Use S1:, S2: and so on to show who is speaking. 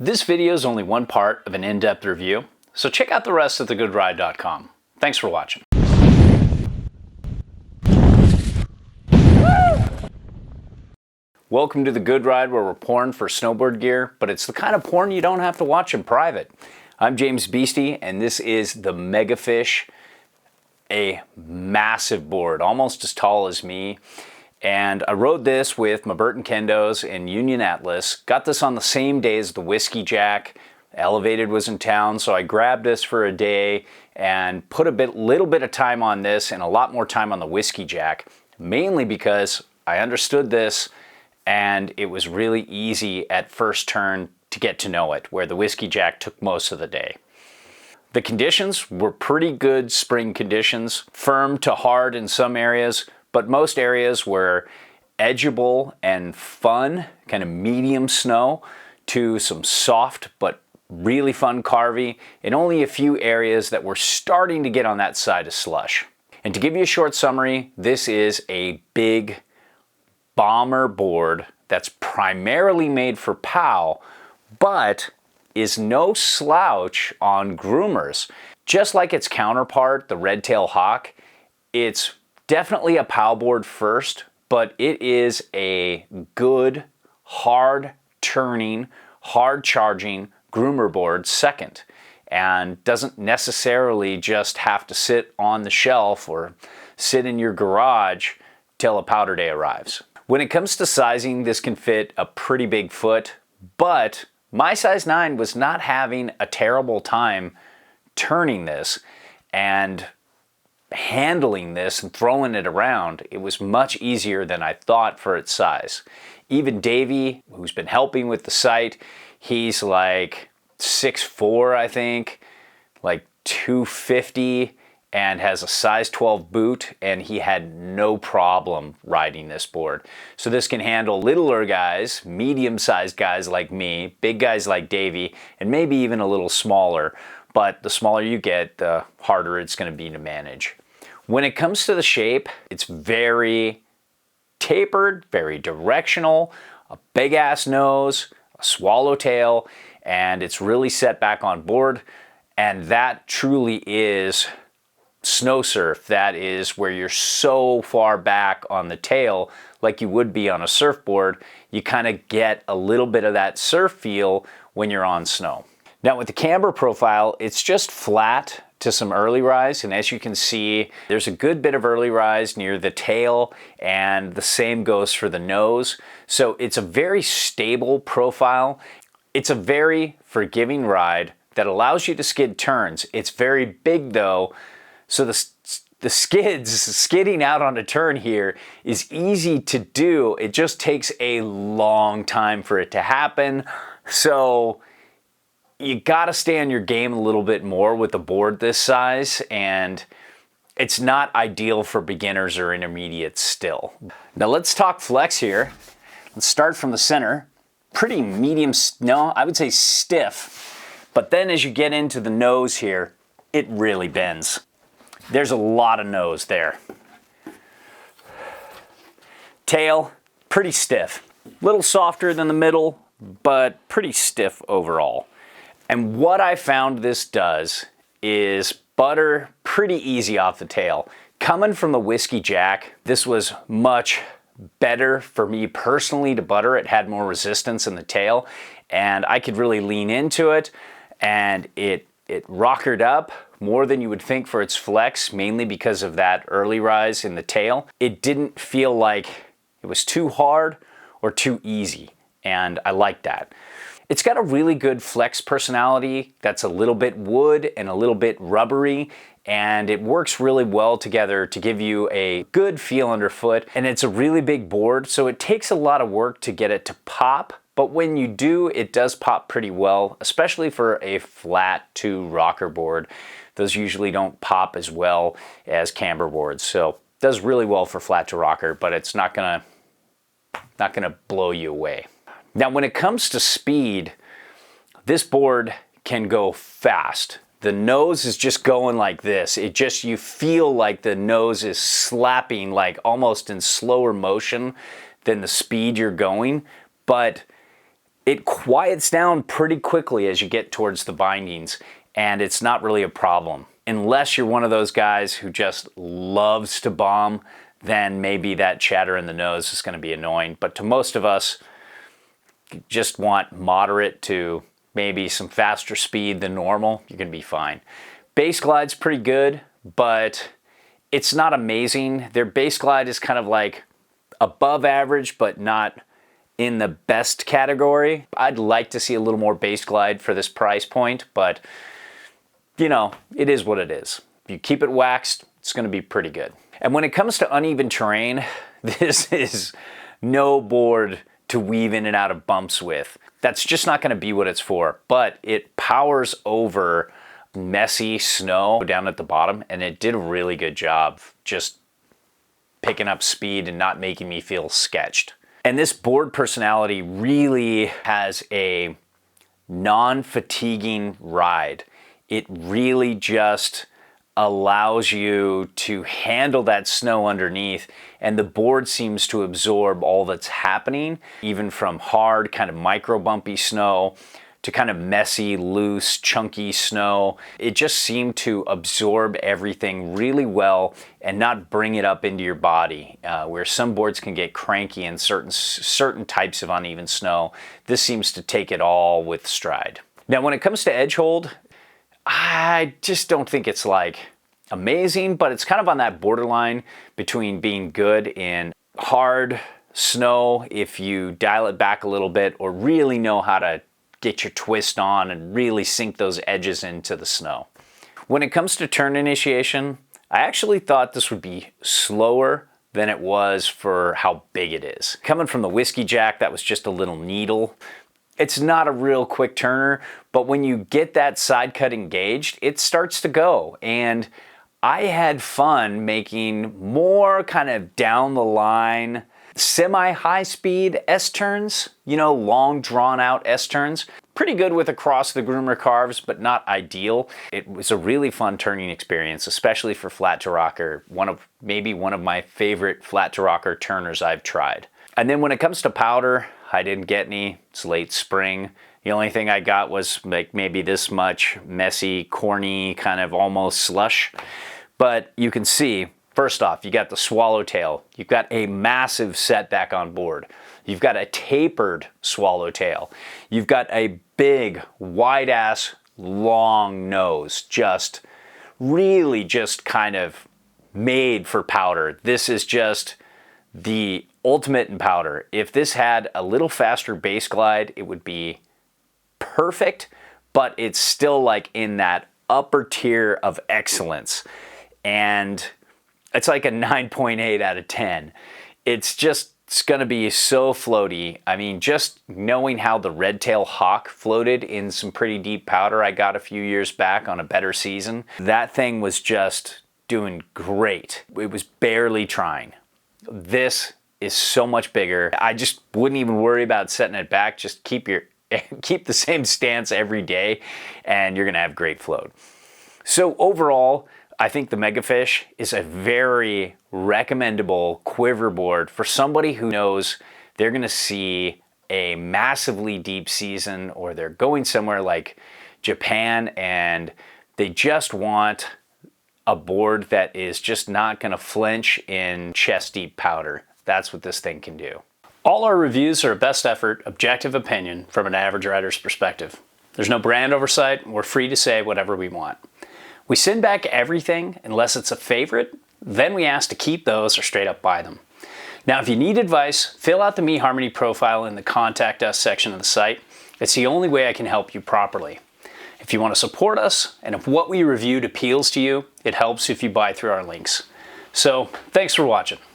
S1: This video is only one part of an in-depth review, so check out the rest at thegoodride.com. Thanks for watching. Welcome to The Good Ride, where we're porn for snowboard gear, but it's the kind of porn you don't have to watch in private. I'm James Beastie, and this is the Megafish, a massive board, almost as tall as me. And I rode this with my Burton Kendos and Union Atlas. Got this on the same day as the Whiskey Jack. Elevated was in town, so I grabbed this for a day and put a little bit of time on this and a lot more time on the Whiskey Jack, mainly because I understood this and it was really easy at first turn to get to know it, where the Whiskey Jack took most of the day. The conditions were pretty good spring conditions, firm to hard in some areas, but most areas were edgeable and fun, kind of medium snow, to some soft but really fun carvy, and only a few areas that were starting to get on that side of slush. And to give you a short summary, this is a big bomber board that's primarily made for POW, but is no slouch on groomers. Just like its counterpart, the Red Tail Hawk, it's definitely a POW board first, but it is a good, hard turning, hard charging groomer board second, and doesn't necessarily just have to sit on the shelf or sit in your garage till a powder day arrives. When it comes to sizing, this can fit a pretty big foot, but my size 9 was not having a terrible time turning this and handling this and throwing it around. It was much easier than I thought for its size. Even Davey, who's been helping with the site, he's like 6'4", I think, like 250, and has a size 12 boot, and he had no problem riding this board. So this can handle littler guys, medium-sized guys like me, big guys like Davey, and maybe even a little smaller. But the smaller you get, the harder it's going to be to manage. When it comes to the shape, it's very tapered, very directional, a big-ass nose, a swallowtail, and it's really set back on board. And that truly is snow surf. That is where you're so far back on the tail, like you would be on a surfboard. You kind of get a little bit of that surf feel when you're on snow. Now with the Camber profile, it's just flat to some early rise, and as you can see, there's a good bit of early rise near the tail, and the same goes for the nose. So it's a very stable profile. It's a very forgiving ride that allows you to skid turns. It's very big though, so the skidding out on a turn here is easy to do. It just takes a long time for it to happen. So you gotta stay on your game a little bit more with a board this size, and it's not ideal for beginners or intermediates still. Now let's talk flex here. Let's start from the center. Pretty medium, no, I would say stiff. But then as you get into the nose here, it really bends. There's a lot of nose there. Tail, pretty stiff. Little softer than the middle, but pretty stiff overall. And what I found this does is butter pretty easy off the tail. Coming from the Whiskey Jack, this was much better for me personally to butter. It had more resistance in the tail, and I could really lean into it, and it rockered up more than you would think for its flex, mainly because of that early rise in the tail. It didn't feel like it was too hard or too easy, and I like that. It's got a really good flex personality that's a little bit wood and a little bit rubbery, and it works really well together to give you a good feel underfoot. And it's a really big board, so it takes a lot of work to get it to pop, but when you do, it does pop pretty well, especially for a flat to rocker board. Those usually don't pop as well as camber boards, so it does really well for flat to rocker, but it's not gonna blow you away. Now when it comes to speed, this board can go fast. The nose is just going like this. You feel like the nose is slapping like almost in slower motion than the speed you're going, but It quiets down pretty quickly as you get towards the bindings, and it's not really a problem. Unless you're one of those guys who just loves to bomb, then maybe that chatter in the nose is going to be annoying. But to most of us, you just want moderate to maybe some faster speed than normal, you're going to be fine. Base glide's pretty good, but it's not amazing. Their base glide is kind of like above average, but not in the best category. I'd like to see a little more base glide for this price point, but you know, it is what it is. If you keep it waxed, it's going to be pretty good. And when it comes to uneven terrain, this is no board to weave in and out of bumps with. That's just not going to be what it's for, but it powers over messy snow down at the bottom, and it did a really good job just picking up speed and not making me feel sketched. And this board personality really has a non-fatiguing ride. It really just allows you to handle that snow underneath, and the board seems to absorb all that's happening, even from hard kind of micro bumpy snow to kind of messy, loose, chunky snow. It just seemed to absorb everything really well and not bring it up into your body, where some boards can get cranky in certain types of uneven snow. This seems to take it all with stride. Now, when it comes to edge hold, I just don't think it's like amazing, but it's kind of on that borderline between being good in hard snow if you dial it back a little bit, or really know how to get your twist on and really sink those edges into the snow. When it comes to turn initiation, I actually thought this would be slower than it was for how big it is. Coming from the Whiskey Jack, that was just a little needle. It's not a real quick turner, but when you get that side cut engaged, it starts to go. And I had fun making more kind of down the line, semi-high speed S-turns, you know, long drawn out S-turns. Pretty good with across the groomer carves, but not ideal. It was a really fun turning experience, especially for flat to rocker. Maybe one of my favorite flat to rocker turners I've tried. And then when it comes to powder, I didn't get any. It's late spring. The only thing I got was like maybe this much messy, corny, kind of almost slush. But you can see, first off, you got the swallowtail. You've got a massive setback on board. You've got a tapered swallowtail. You've got a big, wide-ass, long nose. Just really just kind of made for powder. This is just the ultimate in powder. If this had a little faster base glide, it would be perfect, but it's still like in that upper tier of excellence. And it's like a 9.8 out of 10. It's going to be so floaty. I mean, just knowing how the Red Tail Hawk floated in some pretty deep powder I got a few years back on a better season, that thing was just doing great. It was barely trying. This is so much bigger. I just wouldn't even worry about setting it back. Just keep the same stance every day, and you're going to have great float. So overall, I think the Megafish is a very recommendable quiver board for somebody who knows they're going to see a massively deep season, or they're going somewhere like Japan and they just want a board that is just not going to flinch in chest deep powder. That's what this thing can do. All our reviews are a best effort, objective opinion from an average rider's perspective. There's no brand oversight, and we're free to say whatever we want. We send back everything unless it's a favorite, then we ask to keep those or straight up buy them. Now, if you need advice, fill out the eHarmony profile in the Contact Us section of the site. It's the only way I can help you properly. If you want to support us, and if what we reviewed appeals to you, it helps if you buy through our links. So, thanks for watching.